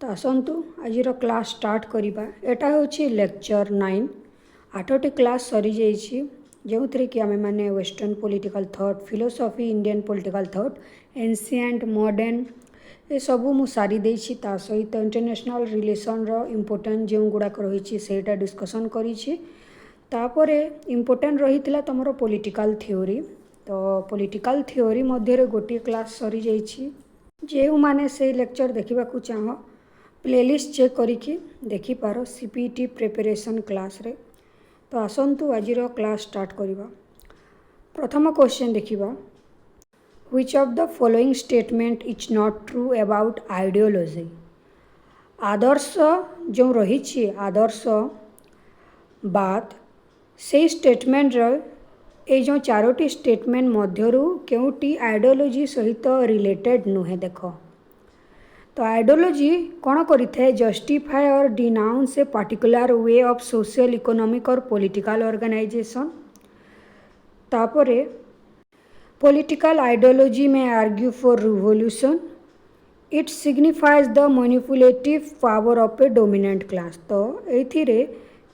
तो आसतु आज class start करवा। एटा हूँ लेक्चर 9। 8टी क्लास सरी जाइए जो थी कि आम मैंने western political thought, philosophy, Indian political thought, ancient, modern ये सबू मु सारी देछि। ता सहित इंटरनेशनल रिलेशन रो इम्पोर्टेंट जो गुड़ाक रही सेटा डिस्कसन करिछि। तापरे इम्पोर्टेंट रही तुमर पॉलिटिकल थ्योरी। तो पॉलिटिकल थ्योरी मध्य गोटे क्लास सरी जाइछि। जो मैंने से लेक्चर देखा चाह प्लेलिस्ट चेक करिकी देखिपार सीपीटी प्रिपरेशन क्लास रे। तो आसतु आज क्लास स्टार्ट करवा। प्रथम क्वेश्चन देखिबा, which of the following statement is not true about ideology. आदर्श जो रही आदर्श बात से स्टेटमेंट ये जो 4टी स्टेटमेंट मध्यरु केउटी आइडियोलॉजी सहित रिलेटेड नुहे। देख तो आइडियोलॉजी कौन करिथे, जस्टिफाई और denounce a particular way of social, economic और पॉलिटिकल ऑर्गेनाइजेशन। तापरे पॉलिटिकल आइडियोलॉजी में argue for revolution. It signifies the manipulative power of a dominant class. तो ये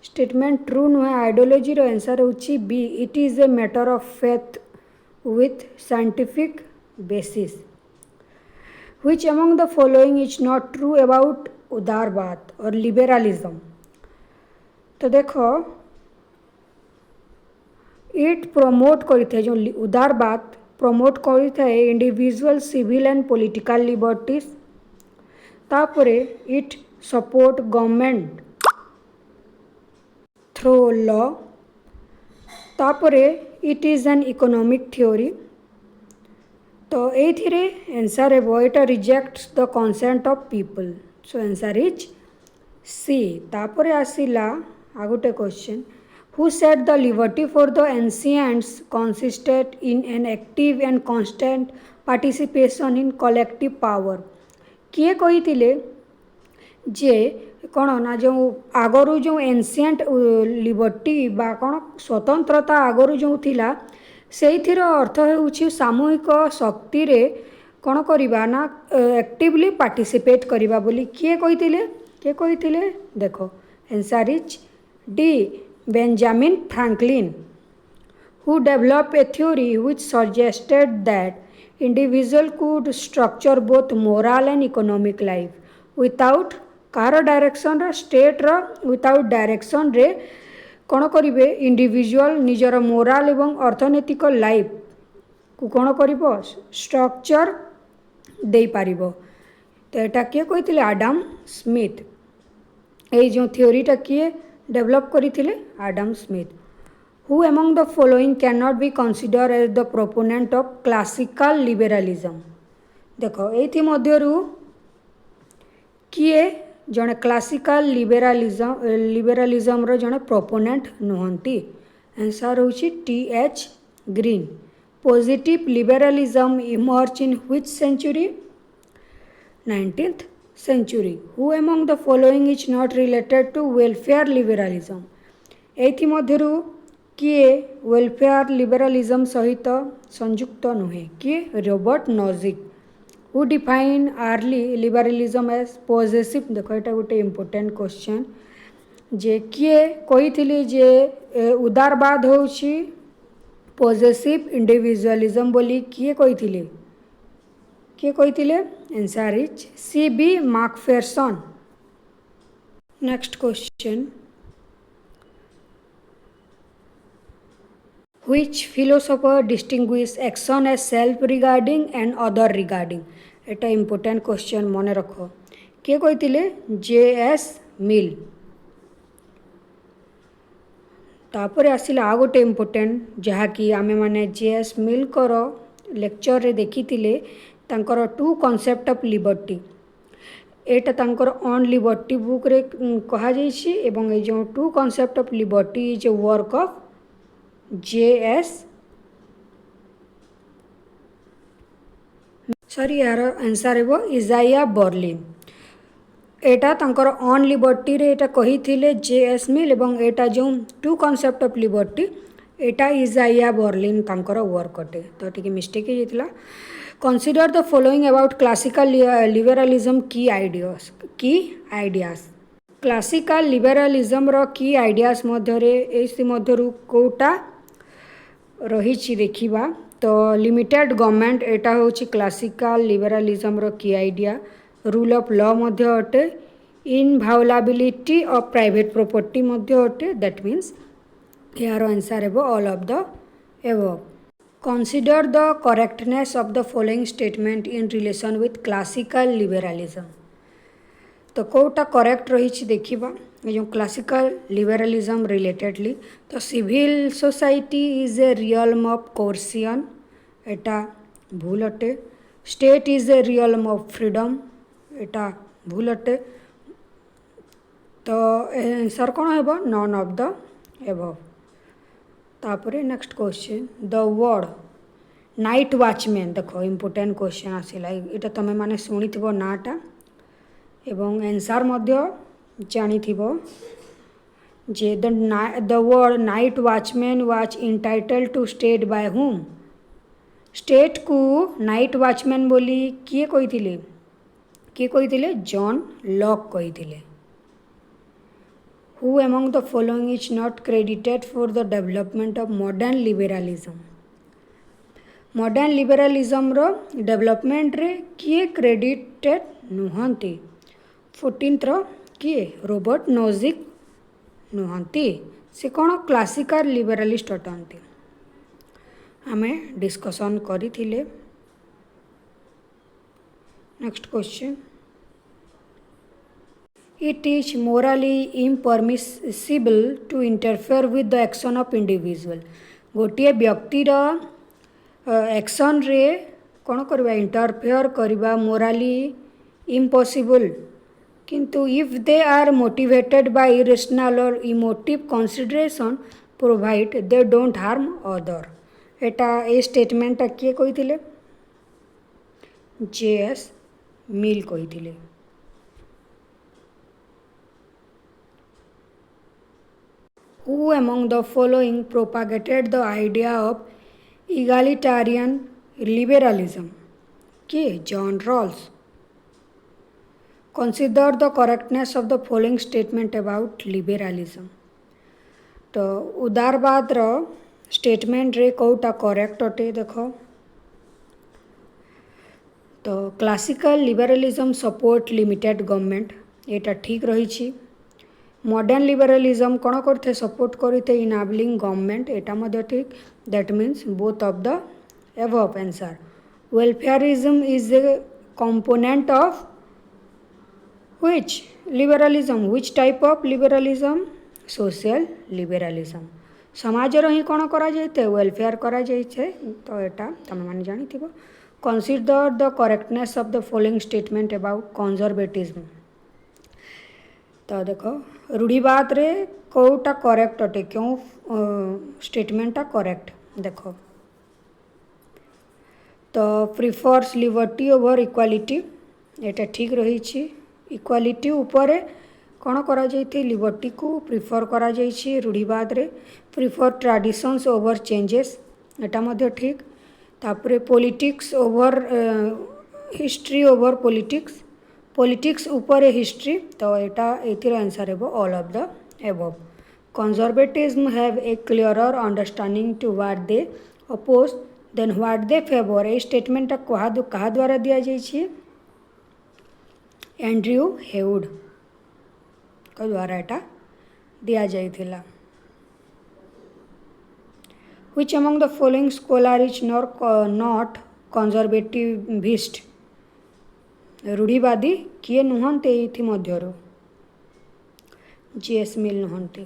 स्टेटमेंट ट्रू नुहे। आइडियोलॉजी रो आंसर होची B, it is a matter of faith with scientific basis. Which among the following is not true about उदारवाद और liberalism. तो देखो it promote करते जो उदारवाद प्रमोट करते individual civil and political liberties. तापरे it support government through law. तापरे it is an economic theory. तो ये आंसर है it rejects the consent of people. So answer is C. तापर आसिला आ गोटे question, who said the liberty for the ancients consisted in an active and constant participation in collective power. किए कही जे कौन ना जो आगरू जो एंशिएंट लिबर्टी बा कौन स्वतंत्रता आगरू जो थिला से अर्थ हो सामूहिक शक्ति रे कौन करवा ना एक्टिवली पार्टिसिपेट करवा बोली। किए कही देखो answer is D, Benjamin Franklin, who develop a theory which suggested that individual could structure both moral and economic life without कार डायरेक्शन स्टेट रो विदाउट डायरेक्शन रे कौन करेंगे इंडिविजुअल निजर मोराल एवं अर्थनैतिक लाइफ को कौन कर स्ट्रक्चर दे पार। तो यहाँ किए कही आडम स्मिथ। ये जो थ्योरीटा किए डेवलप करते Adam Smith. Who among the following can not be consider as the proponent of classical liberalism. देखो ये मध्यरु किए जड़े क्लासिकल लिबरलिज्म रो जड़े प्रोपोनेंट नुहंती। आंसर होची T H. Green. Positive liberalism emerge in which century, 19th century. Who among the following is not related to welfare liberalism. एथि मध्यरु किए वेलफेयर लिबरलिज्म सहित संयुक्त नुहे, किए Robert Nozick. Who define early liberalism as possessive. देखो यहाँ गोटे इम्पोर्टेंट क्वेश्चन जे किए कही जे उदारवाद होची पॉजेसिव इंडिविजुअलिज्म बोली। किए कही answer is C, B, Macpherson. Next question, Which philosopher distinguish action as self regarding and other regarding। Etah important question मन रख। किए कही जे.एस. मिल। तापर आसिला आ गोटे इम्पोर्टेंट जहाँकि आमे माने जे.एस. मिल कर लेक्चर रे देखी तांकर टू कॉन्सेप्ट ऑफ लिबर्टी। एटा तांकर ऑन लिबर्टी बुक रे कहा जाइछि एवं ए जो two concept of liberty is a work of J S. Sorry यार आंसर है वो इजाया बर्लिन। एटा तांकर ऑन लिबर्टी रे एटा कही थिले जे.एस. मिल एवं एटा जो two concept of liberty Etah इजाया Berlin तांकर वर्क अटे। तो टिके मिस्टेक हो जाइतिला। Consider the following about classical liberalism key ideas. Classical liberalism row key ideas मध्यरु Kota रही देखा तो लिमिटेड गवर्नमेंट एटा होची क्लासिकल लिबरालिज्म रो की आइडिया रूल ऑफ लॉ मध्य अटे इनभाउलाबिलिटी ऑफ प्राइवेट प्रॉपर्टी मध्य अटे दैट मीन्स यार आंसर हेबो all of the above Consider the correctness of the following statement in relation with classical liberalism. तो कोटा करेक्ट रही देखा जो क्लासिकल लिबरालिज्म रिलेटेडली तो civil society is a realm of coercion एटा भूल अटे state is a realm of freedom एटा भूल अटे तो आंसर कौन हेबो नॉन ऑफ द एबव तापरे next question the word night watchman देखो इम्पोर्टेंट क्वेश्चन आसला ये तुम मैंने शुणी थो नाटा एवं आंसर मध्य जानी जे the word night watchman was entitle to state by whom state को नाइट वॉचमैन बोली किए कही जॉन लॉक कही Who among the following is not credited for the development of modern liberalism? Modern liberalism row development रे किए credited नुहंती 14th रो किए Robert Nozick नुहंती से कौन क्लासिकल लिबरालिस्ट अटंती आमे डिस्कसन करी थिले next question It is morally impermissible to interfere with the action of individual. गोटे व्यक्तिर एक्शन रे कौन करवा इंटरफेयर करवा मोराली इम्पॉसिबल किंतु if they are motivated by irrational और emotive consideration provide they don't harm other एटा ए स्टेटमेंटा किए कही J.S. मिल कही Who among the following propagated the idea of egalitarian liberalism? K. John Rawls. Consider the correctness of the following statement about liberalism. तो उदारवाद रो statement रे Kota correct अटे देखो तो क्लासिकल लिबरालिज्म सपोर्ट लिमिटेड गवर्नमेंट एटा ठीक रही मॉडर्न लिबरालिज्म कौन करते सपोर्ट करते इनाबलिंग गवर्नमेंट एटा मध्य ठीक that means both of the above answer welfarism is a component of which liberalism which type of liberalism social liberalism समाज रो ही कौन करा जायते वेलफेयर करा जायते तो एटा तुम माने जानी थिबो consider the correctness of the following statement about conservatism तो देखो रूढ़िवाद रे कोटा करेक्ट अटे क्यों स्टेटमेंटा करेक्ट देखो तो प्रिफर्स लिबर्टी ओवर इक्वालिटी एटा ठीक रही इक्वालिटी उपरे कौन करा जायते लिबर्टी को प्रिफर करा जायछि रूढ़िवाद रे प्रिफर ट्रेडिशंस ओवर चेंजेस एटा मध्य ठीक तापरे politics over history over politics ऊपर हिस्ट्री तो एटा एथिर आंसर हेबो all of the above conservatism have a clearer understanding to what they oppose then what they favour a statement कहा द्वारा दिया जाइए एंड्रयू हेवुड का द्वारा एटा दिया जाइथिला which among the following scholar is not conservativist रूढ़िवादी किए नुहंते ये मध्यरु J.S. Mill नुहंती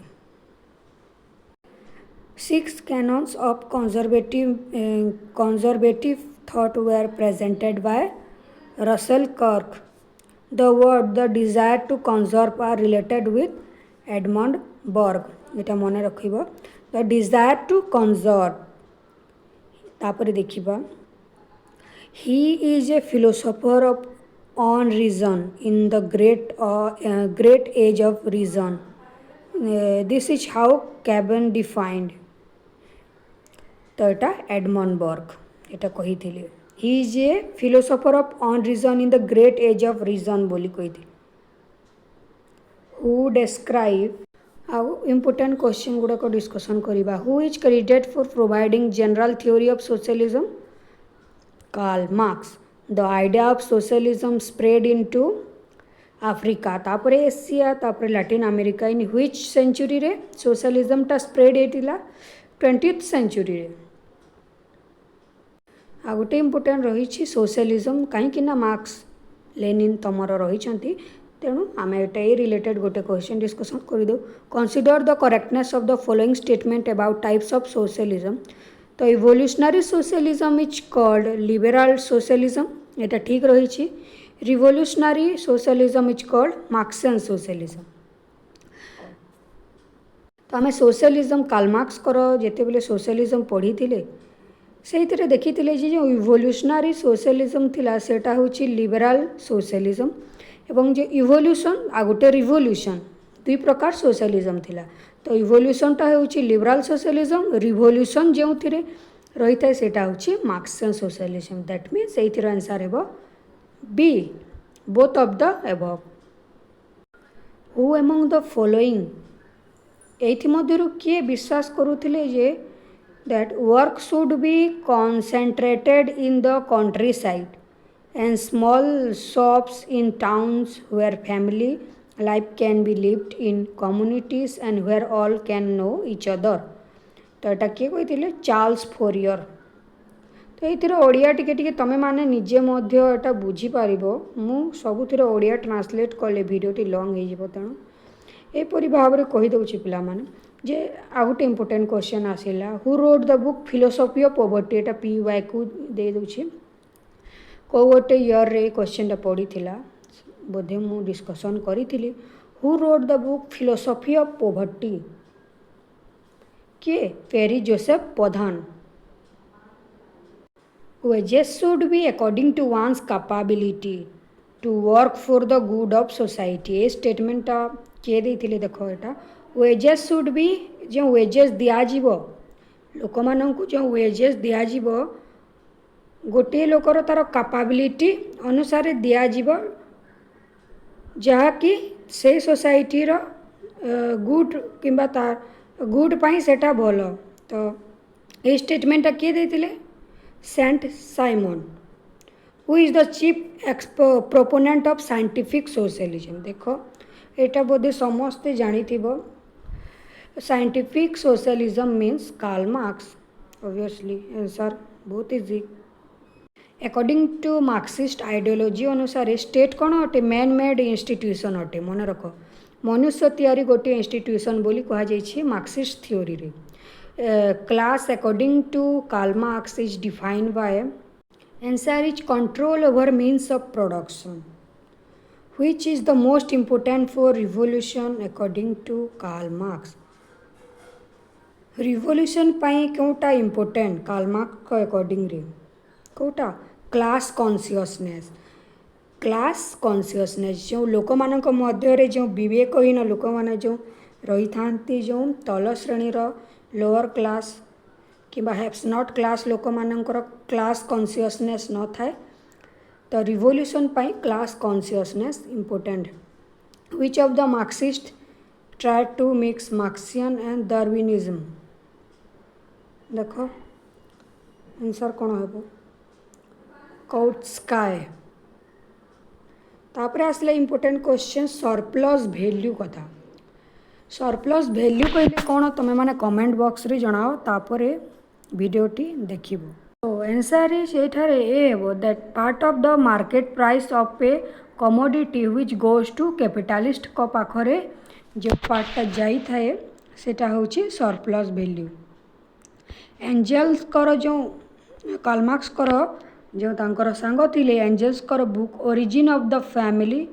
6 canons of conservative thought were presented by Russell Kirk. The word the desire to conserve are related with Edmund Burke. एटा मन रखिबो the desire to conserve तापर देखिबा he is a philosopher of on reason in the great age of reason. This is how Cabin defined तो एटा Edmund Burke एटा कही he is a philosopher of on reason in the great age of reason बोली कही who describe आउ important question गुड़ाक discussion करवा who is credited for providing general theory of socialism Karl Marx the idea of socialism spread into Africa तापर Asia तापर Latin America in which century रे socialism टा spread होता 20th century रे आ गोटे important रही सोशलिज्म कहीं मार्क्स लेनिन तमर रही तेणु आम ये रिलेटेड गोटे क्वेश्चन डिस्कसन करदे consider the correctness of the following statement about types of socialism तो evolutionary socialism is called liberal socialism यहाँ ठीक रही revolutionary socialism is called Marxian socialism तो आम सोशलिज्म कार्ल मार्क्स जिते बेले सोशलिज्म पढ़ी से देखी जो इवोल्यूशनरी सोशलिज्म थिला सेटा होची लिबरल सोशलिज्म एवं जो इवोल्यूशन आ गोटे रिवोल्यूशन दुई प्रकार सोशलिज्म थिला तो इवोल्यूशनटा होची लिबरल सोशलिज्म रिवोल्यूशन जो रही है सेटा होची मार्क्सियन सोशलिज्म दैट मीन्स एथर आंसर हेबो B both of the above who among the following एथि मध्यरु किए विश्वास करुथिले जे that work should be concentrated in the countryside and small shops in towns where family life can be lived in communities and where all can know each other तो यहाँ किए कही Charles Fourier तो ये ओडिया टिके तमें माने निजे यहाँ बुझीपर मु सबुतिर ओडिया ट्रांसलेट कले भिडियोटी लंग हो तेणु एपरी भाव में कहीदे पाने जे आ गोटे इम्पोर्टेंट क्वेश्चन आसला who wrote the book philosophy of poverty Etah PY को दे दूची कौ गोटे इयर रे क्वेश्चन पड़ी बोधे मु डिस्कसन करी who wrote the book philosophy of poverty किए फेरी Joseph Proudhon wages should be according to one's capability to work for the good of society ये स्टेटमेंटा किए देते देख यहाँ वेजेस शुड बी जो वेजेस दिज्व लोक मानू जो वेजेस दिज्व गोटे लोकर तार कैपेबिलिटी अनुसार दिज्व जहाँकि से सोसाइटीर गुड किंबा तार गुड पाई सेटा भल तो ये स्टेटमेंटा किए देते Saint Simon who is the chief proponent of scientific socialism देख यहाँ बोधे समस्ते जानी scientific socialism means Karl Marx obviously answer बहुत easy according to Marxist ideology अनुसार स्टेट कौन अटे मैन मेड इंस्टीट्यूशन अटे मन रख मनुष्य तैयारी गोटे इंस्टीट्यूशन बोली कहुई मार्क्सिस्ट थ्योरी रे class according to Karl Marx is defined by answer is control over means of production which is the most important for revolution according to Karl Marx revolution पाई कौटा इम्पोर्टेंट कार्ल मार्क्स अकॉर्डिंग रे कौटा class consciousness जो लोक मानक मध्य जो विवेकहीन लोक मैंने जो रही था जो तल श्रेणीर लोअर क्लास किंबा हैव्स नॉट क्लास लोक मानकर क्लास कॉन्सियसनेस न थाए तो रिवोल्यूशन पाई class consciousness important which of the Marxist try to mix Marxian and Darwinism देख आंसर कौन हे कौट्स्काय तापर आसला इम्पोर्टेंट क्वेश्चन सरप्लस वैल्यू कथा सरप्लस वैल्यू कहले कौन तुम मैंने कमेंट बॉक्स रे जनाओ तापर वीडियोटी देखिबो तो आंसर इज एठारे ए हेबो that part of the market price of a commodity which goes to capitalist को पाखरे जो पार्टटा जाई थाए सेटा होची सरप्लस वैल्यू एंजेल्स कर जो कार्ल मार्क्स कर जो तांकर सांग थिले एंजेल्स कर book origin of the family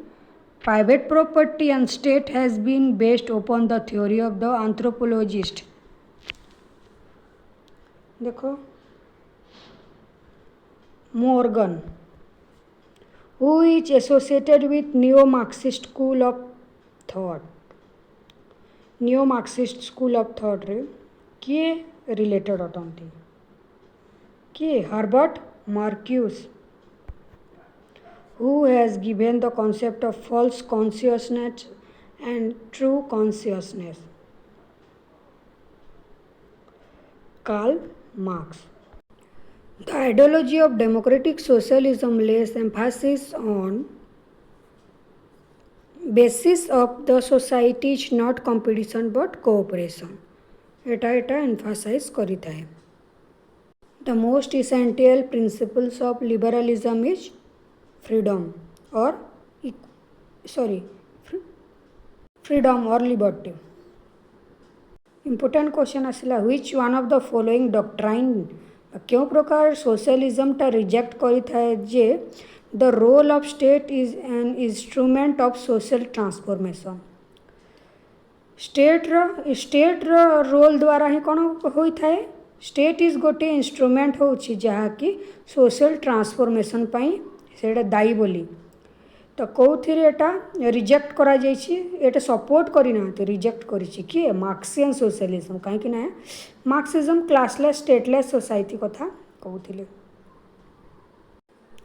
private property and state has been based upon the theory of the anthropologist देखो Morgan who is associated with neo Marxist school of thought neo Marxist school of thought रे किए रिलेटेड अटंती किए Herbert Marcuse, who has given the concept of false consciousness and true consciousness? Karl Marx. The ideology of democratic socialism lays emphasis on basis of the society is not competition but cooperation. Etah emphasise करिथाए. The most essential principles of liberalism is freedom or freedom or liberty. Important question आसला, which one of the following doctrine क्यों प्रकार सोशलिज्मटा reject करिथाए जे the role of state is an instrument of social transformation. स्टेट्र role द्वारा ही कौन होता है. स्टेट इज गोटे इंस्ट्रुमेंट होची जहाँकि सोशल ट्रांसफॉर्मेशन पाई सेटा दायी बोली. तो कौथिरे एटा रिजेक्ट करा जाइछि, एटा सपोर्ट करिना रिजेक्ट करिछि कि मार्क्सियन सोशलिज्म. कहीं ना मार्क्सिज्म क्लासलेस स्टेटलेस सोसाइटी कथा कहूथिले.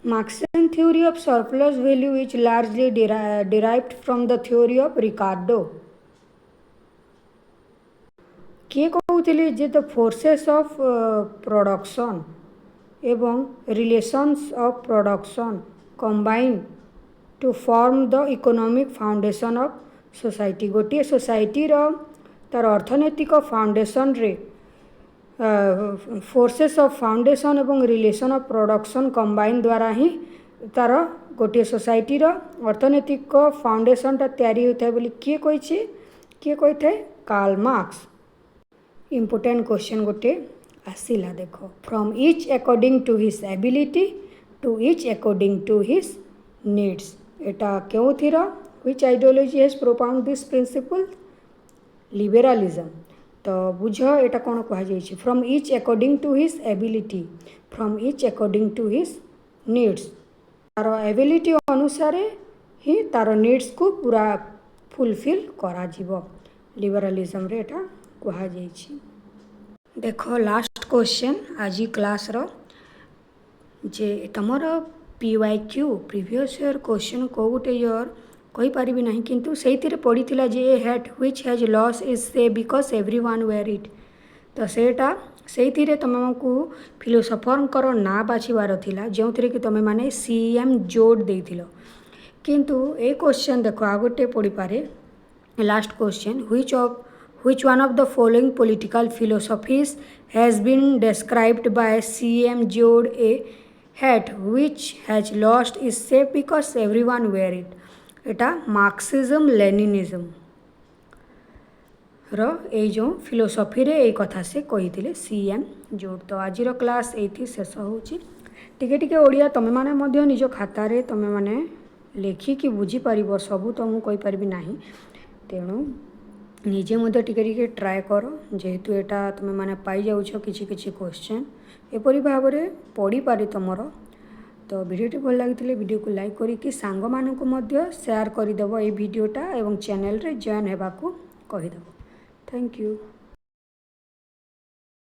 Marxian theory of surplus value is largely derived from the theory of Ricardo. किए कहूथिले जे द फोर्सेस ऑफ प्रोडक्शन एवं relations of production combine to form the economic foundation of society. गोटे society तार अर्थनैतिक foundation रे forces of foundation एवं relation of production combine द्वारा ही तार गोटे सोसाइटीर अर्थनैतिक फाउंडेशनटा तैयारी होता है बोली किए कही थे. Karl Marx. इम्पोर्टेंट क्वेश्चन गोटे आसिला देखो. From each according to his ability to each according to his needs. एटा क्यों थी which ideology has propound this principle. Liberalism. तो बुझ एटा कौन कहुई. From each according to his ability, from each according to his needs. तार ability अनुसार ही तार नीड्स को पूरा फुलफिल करा जीवो. लिबरालिज्म रे एटा कहुई. देखो लास्ट क्वेश्चन आज क्लास रो जे तमर PYQ प्रीवियस ईयर क्वेश्चन को गोटे ईयर कही पारिबी नहीं किंतु सेइथिरे पड़ीथिला जे a hat which has loss is say because everyone wear it. तो सेटा सेइथिरे तुमको फिलोसोफरकर ना बाछिबार थिला जोंथिरे कि तुमे माने CM जोड़ देइथिलो. किंतु ए क्वेश्चन देखो आ गोटे पड़ी पारे. Last question, which one of the following political philosophies has been described by CM Jod a hat which has lost its shape because everyone wear it. Etah Marxism Leninism रो ए जो philosophy रे ए कथा से कही CM जोड. तो आज class ये शेष होची. टिके टिके ओडिया तमे माने मध्य निज खाता रे तमे माने लेखिकी बुझी पारिबो. सबू तो मु कहि पारिबी नाही, तेणु निजे मध्य टिके टिके ट्राए करो. जेहेतु एटा तुम मैंने पाई जाउछ किछि किछि क्वेश्चन एपरी भाव में पढ़ी पारि तुमर. तो वीडियोटी भल लगी वीडियो को लाइक करिकी सांग मानकु मध्य शेयर करदेव ये वीडियोटा एवं चैनल रे जॉइन हेबाकु कहिदेव. Thank you.